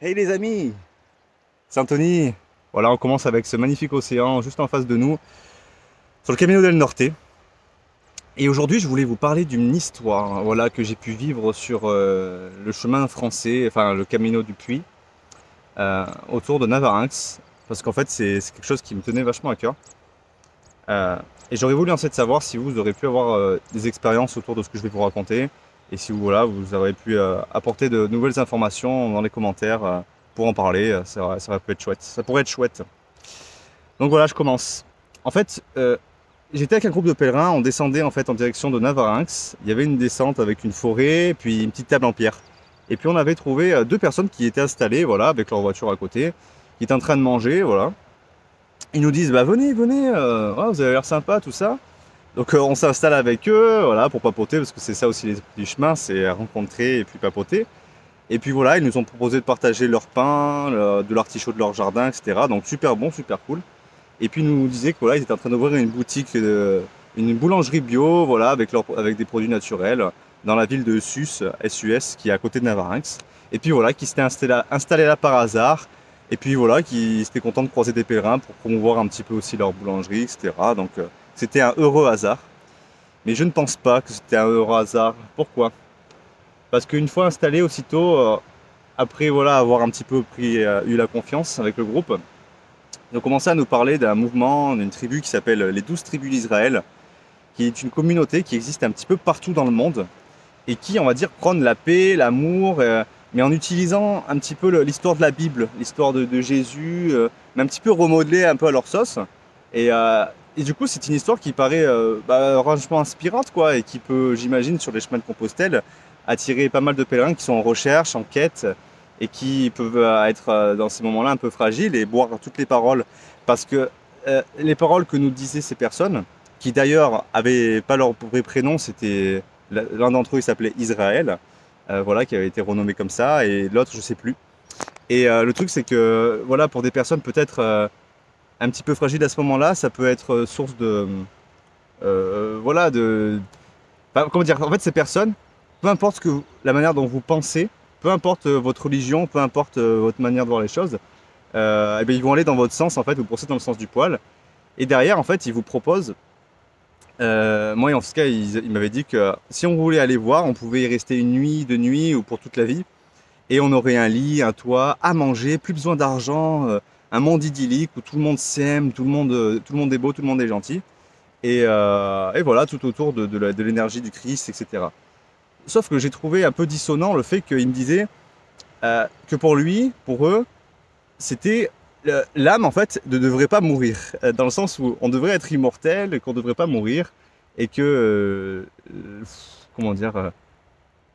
Hey les amis, c'est Anthony. Voilà, on commence avec ce magnifique océan juste en face de nous, sur le Camino del Norte. Et aujourd'hui, je voulais vous parler d'une histoire, voilà, que j'ai pu vivre sur le chemin français, enfin le Camino du Puy, autour de Navarinx, parce qu'en fait, c'est quelque chose qui me tenait vachement à cœur. Euh, et j'aurais voulu en fait savoir si vous aurez pu avoir des expériences autour de ce que je vais vous raconter, et si voilà, vous aurez pu apporter de nouvelles informations dans les commentaires pour en parler. Ça peut être chouette. Ça pourrait être chouette. Donc voilà, je commence. En fait, j'étais avec un groupe de pèlerins, on descendait en fait en direction de Navarinx. Il y avait une descente avec une forêt, puis une petite table en pierre. Et puis on avait trouvé deux personnes qui étaient installées, voilà, avec leur voiture à côté, qui étaient en train de manger, voilà. Ils nous disent, bah venez, venez, ouais, vous avez l'air sympa, tout ça. Donc on s'installe avec eux, voilà, pour papoter, parce que c'est ça aussi l'esprit du chemin, c'est rencontrer et puis papoter. Et puis voilà, ils nous ont proposé de partager leur pain, de l'artichaut de leur jardin, etc. Donc super bon, super cool. Et puis ils nous disaient que voilà, ils étaient en train d'ouvrir une boutique, une boulangerie bio, voilà, avec des produits naturels, dans la ville de Sus, SUS, qui est à côté de Navarinx. Et puis voilà, qui s'étaient installés là par hasard. Et puis voilà, qui étaient contents de croiser des pèlerins pour promouvoir un petit peu aussi leur boulangerie, etc. Donc c'était un heureux hasard. Mais je ne pense pas que c'était un heureux hasard. Pourquoi? Parce qu'une fois installé aussitôt, après voilà, avoir un petit peu eu la confiance avec le groupe, ils ont commencé à nous parler d'un mouvement, d'une tribu qui s'appelle les 12 tribus d'Israël, qui est une communauté qui existe un petit peu partout dans le monde et qui, on va dire, prône la paix, l'amour, mais en utilisant un petit peu l'histoire de la Bible, l'histoire de Jésus, mais un petit peu remodelée un peu à leur sauce. Et, euh, et du coup, c'est une histoire qui paraît vachement inspirante, quoi, et qui peut, j'imagine, sur les chemins de Compostelle, attirer pas mal de pèlerins qui sont en recherche, en quête, et qui peuvent être dans ces moments-là un peu fragiles et boire toutes les paroles. Parce que les paroles que nous disaient ces personnes, qui d'ailleurs avaient pas leur vrai prénom, c'était l'un d'entre eux, il s'appelait Israël, voilà, qui avait été renommé comme ça, et l'autre, je sais plus. Et le truc, c'est que voilà, pour des personnes peut-être un petit peu fragiles à ce moment-là, ça peut être source de, voilà, de, enfin, comment dire, en fait, ces personnes, peu importe la manière dont vous pensez, peu importe votre religion, peu importe votre manière de voir les choses, eh bien, ils vont aller dans votre sens, en fait, vous pensez dans le sens du poil. Et derrière, en fait, ils vous proposent, moi en tout cas, ils m'avaient dit que si on voulait aller voir, on pouvait y rester une nuit, deux nuits ou pour toute la vie. Et on aurait un lit, un toit, à manger, plus besoin d'argent, un monde idyllique où tout le monde s'aime, tout le monde est beau, tout le monde est gentil. Et voilà, tout autour de l'énergie du Christ, etc. Sauf que j'ai trouvé un peu dissonant le fait qu'il me disait que pour lui, pour eux, c'était l'âme en fait ne devrait pas mourir, dans le sens où on devrait être immortel, qu'on ne devrait pas mourir, et que comment dire,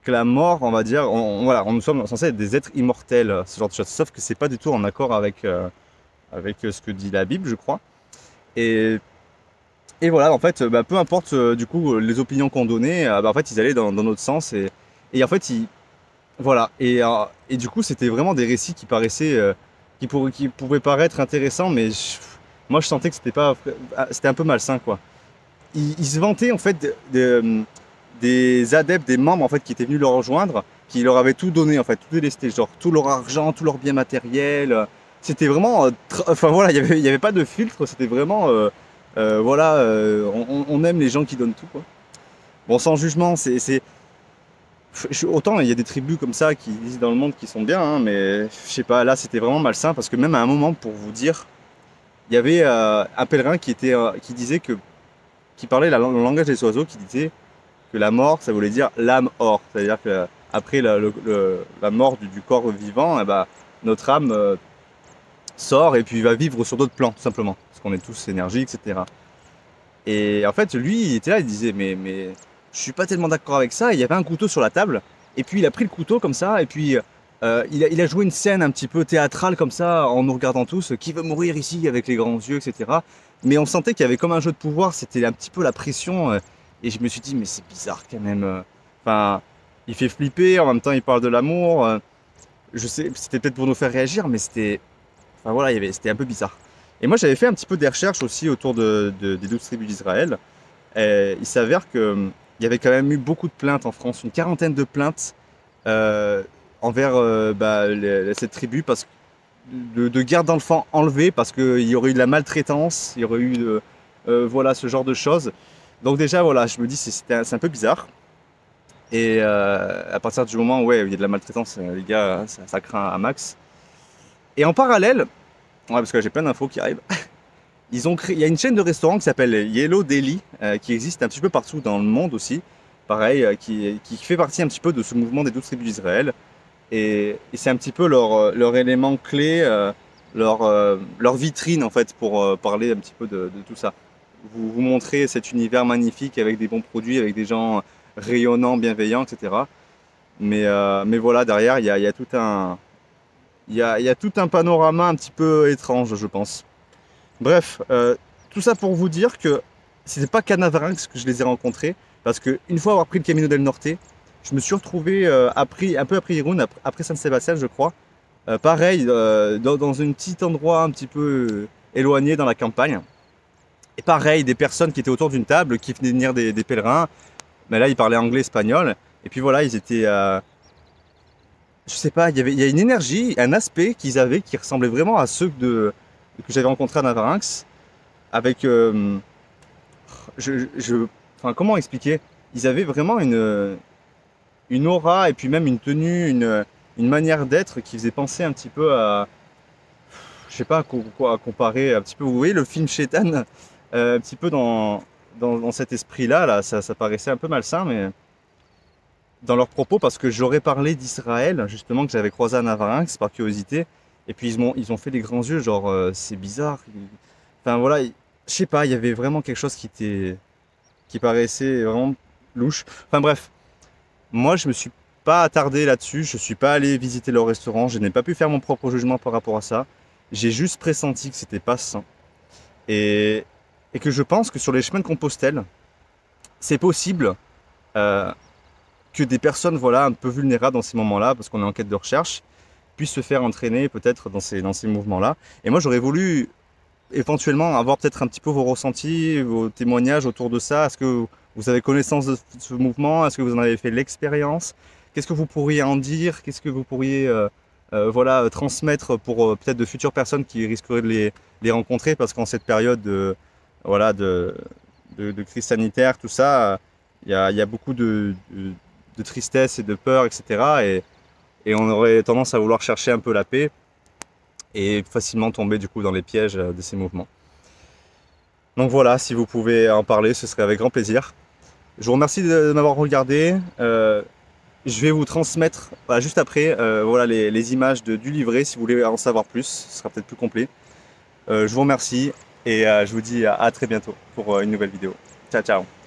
que la mort, on va dire, voilà, nous sommes censés être des êtres immortels, ce genre de choses. Sauf que c'est pas du tout en accord avec ce que dit la Bible, je crois. Et, et voilà, en fait, peu importe du coup les opinions qu'on donnait, en fait, ils allaient dans notre sens et en fait, voilà. Et du coup, c'était vraiment des récits qui paraissaient, qui pouvaient paraître intéressants, mais moi, je sentais que c'était un peu malsain, quoi. Ils se vantaient en fait des adeptes, des membres en fait qui étaient venus leur rejoindre, qui leur avaient tout donné en fait, tout délesté, genre tout leur argent, tout leur bien matériel. C'était vraiment, enfin voilà, il y avait pas de filtre, c'était vraiment, voilà, on aime les gens qui donnent tout, quoi. Bon, sans jugement, autant il y a des tribus comme ça qui existent dans le monde qui sont bien, hein, mais je sais pas, là c'était vraiment malsain parce que même à un moment, pour vous dire, il y avait un pèlerin qui disait qui parlait le langage des oiseaux, qui disait que la mort, ça voulait dire l'âme hors. C'est-à-dire que après la mort du corps vivant, eh ben, notre âme sort et puis va vivre sur d'autres plans, tout simplement. Parce qu'on est tous énergiques, etc. Et en fait, lui, il était là, il disait, mais je suis pas tellement d'accord avec ça. Il y avait un couteau sur la table, et puis il a pris le couteau comme ça, et puis il a joué une scène un petit peu théâtrale comme ça, en nous regardant tous, qui veut mourir ici avec les grands yeux, etc. Mais on sentait qu'il y avait comme un jeu de pouvoir, c'était un petit peu la pression, et je me suis dit, mais c'est bizarre quand même. Enfin, il fait flipper, en même temps il parle de l'amour. Je sais, c'était peut-être pour nous faire réagir, mais enfin voilà, c'était un peu bizarre. Et moi, j'avais fait un petit peu des recherches aussi autour des 12 tribus d'Israël. Et il s'avère qu'il y avait quand même eu beaucoup de plaintes en France, une quarantaine de plaintes, euh, envers cette tribu parce que de garde d'enfants enlevés parce qu'il y aurait eu de la maltraitance, il y aurait eu voilà, ce genre de choses. Donc déjà, voilà, je me dis c'est un peu bizarre. Et à partir du moment où ouais, il y a de la maltraitance, les gars, ça craint à max. Et en parallèle, ouais, parce que j'ai plein d'infos qui arrivent, il y a une chaîne de restaurants qui s'appelle Yellow Deli, qui existe un petit peu partout dans le monde aussi. Pareil, qui fait partie un petit peu de ce mouvement des 12 tribus d'Israël. Et c'est un petit peu leur élément clé, leur vitrine en fait pour parler un petit peu de tout ça. Vous montrer cet univers magnifique avec des bons produits, avec des gens rayonnants, bienveillants, etc. Mais voilà, derrière, il y a tout il y a tout un panorama un petit peu étrange, je pense. Bref, tout ça pour vous dire que c'était pas qu'à Navarinx que je les ai rencontrés, parce que une fois avoir pris le Camino del Norte, je me suis retrouvé un peu après Irún, après San Sébastien, je crois. Pareil, dans un petit endroit un petit peu éloigné dans la campagne. Et pareil, des personnes qui étaient autour d'une table, qui venaient venir des pèlerins. Mais là, ils parlaient anglais, espagnol. Et puis voilà, ils étaient. Je sais pas, il y a une énergie, un aspect qu'ils avaient qui ressemblait vraiment à ceux que j'avais rencontrés à Navarinx. Avec. Enfin, comment expliquer? Ils avaient vraiment une aura et puis même une tenue, une manière d'être qui faisait penser un petit peu à. Je sais pas à comparer un petit peu. Vous voyez le film Shaitan, un petit peu dans cet esprit-là, là, ça paraissait un peu malsain, mais dans leurs propos, parce que j'aurais parlé d'Israël, justement, que j'avais croisé à Navarinx par curiosité, et puis ils ont fait des grands yeux, genre c'est bizarre. Enfin voilà, je sais pas, il y avait vraiment quelque chose qui paraissait vraiment louche. Enfin bref, moi je me suis pas attardé là-dessus, je suis pas allé visiter leur restaurant, je n'ai pas pu faire mon propre jugement par rapport à ça. J'ai juste pressenti que c'était pas sain. Et, et que je pense que sur les chemins de Compostelle, c'est possible euh, que des personnes voilà, un peu vulnérables dans ces moments-là, parce qu'on est en quête de recherche, puissent se faire entraîner peut-être dans ces mouvements-là. Et moi, j'aurais voulu éventuellement avoir peut-être un petit peu vos ressentis, vos témoignages autour de ça. Est-ce que vous avez connaissance de ce mouvement? Est-ce que vous en avez fait l'expérience? Qu'est-ce que vous pourriez en dire? Qu'est-ce que vous pourriez voilà, transmettre pour peut-être de futures personnes qui risqueraient de les rencontrer? Parce qu'en cette période voilà, de crise sanitaire, tout ça, il y a beaucoup de tristesse et de peur, etc. Et on aurait tendance à vouloir chercher un peu la paix et facilement tomber du coup dans les pièges de ces mouvements. Donc voilà, si vous pouvez en parler, ce serait avec grand plaisir. Je vous remercie de m'avoir regardé. Je vais vous transmettre voilà, juste après voilà, les images du livret si vous voulez en savoir plus. Ce sera peut-être plus complet. Je vous remercie et je vous dis à très bientôt pour une nouvelle vidéo. Ciao, ciao.